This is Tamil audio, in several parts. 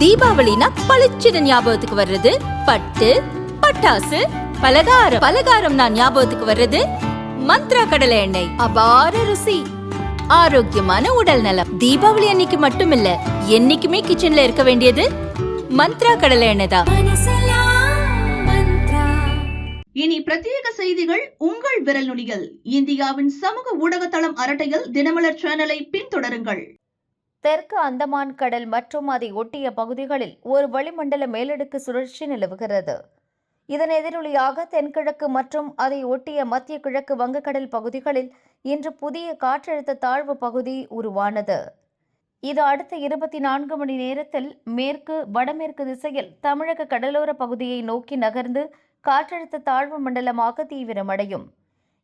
தீபாவளினா பளிச்சுன்னு ஞாபகத்துக்கு வர்றது பட்டு, பட்டாசு, பலகாரம். பலகாரம்னா ஞாபகத்துக்கு வர்றது மந்த்ரா கடலை எண்ணெய். அபார ருசி, ஆரோக்கியமான உடல் நலம். தீபாவளி அன்னைக்கு மட்டும் இல்ல, என்னைக்குமே கிச்சன்ல இருக்க வேண்டியது மந்த்ரா கடலை எண்ணெய் தான். இனி பிரத்யேக செய்திகள் உங்கள் விரல் நுனிகள். இந்தியாவின் சமூக ஊடகத்தளம் அரட்டையில் தினமலர் சேனலை பின்தொடருங்கள். தெற்கு அந்தமான் கடல் மற்றும் அதை ஒட்டிய பகுதிகளில் ஒரு வளிமண்டல மேலடுக்கு சுழற்சி நிலவுகிறது. இதன் எதிரொலியாக தென்கிழக்கு மற்றும் அதை ஒட்டிய மத்திய கிழக்கு வங்கக்கடல் பகுதிகளில் இன்று புதிய காற்றழுத்த தாழ்வு பகுதி உருவானது. இது அடுத்த 24 மணி நேரத்தில் மேற்கு வடமேற்கு திசையில் தமிழக கடலோர பகுதியை நோக்கி நகர்ந்து காற்றழுத்த தாழ்வு மண்டலமாக தீவிரமடையும்.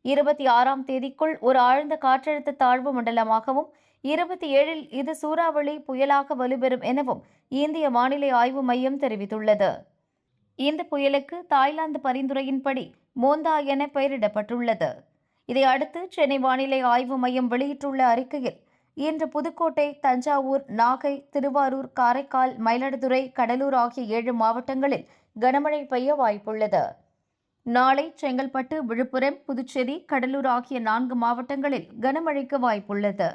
26ஆம் தேதிக்குள் ஒரு ஆழ்ந்த காற்றழுத்த தாழ்வு மண்டலமாகவும் 27இல் இது சூறாவளி புயலாக வலுப்பெறும் எனவும் இந்திய வானிலை ஆய்வு மையம் தெரிவித்துள்ளது. இந்த புயலுக்கு தாய்லாந்து பரிந்துரையின்படி மோந்தா என பெயரிடப்பட்டுள்ளது. இதையடுத்து சென்னை வானிலை ஆய்வு மையம் வெளியிட்டுள்ள அறிக்கையில், இன்று புதுக்கோட்டை, தஞ்சாவூர், நாகை, திருவாரூர், காரைக்கால், மயிலாடுதுறை, கடலூர் ஆகிய 7 மாவட்டங்களில் கனமழை பெய்ய வாய்ப்புள்ளது. நாளை செங்கல்பட்டு, விழுப்புரம், புதுச்சேரி, கடலூர் ஆகிய 4 மாவட்டங்களில் கனமழைக்கு வாய்ப்புள்ளது.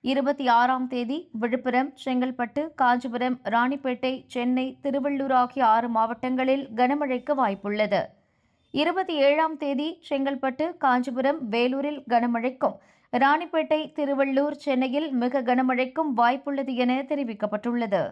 26ஆம் தேதி விழுப்புரம், செங்கல்பட்டு, காஞ்சிபுரம், ராணிப்பேட்டை, சென்னை, திருவள்ளூர் ஆகிய 6 மாவட்டங்களில் கனமழைக்கு வாய்ப்புள்ளது. 27ஆம் தேதி செங்கல்பட்டு, காஞ்சிபுரம், வேலூரில் கனமழைக்கும், ராணிப்பேட்டை, திருவள்ளூர், சென்னையில் மிக கனமழைக்கும் வாய்ப்புள்ளது என தெரிவிக்கப்பட்டுள்ளது.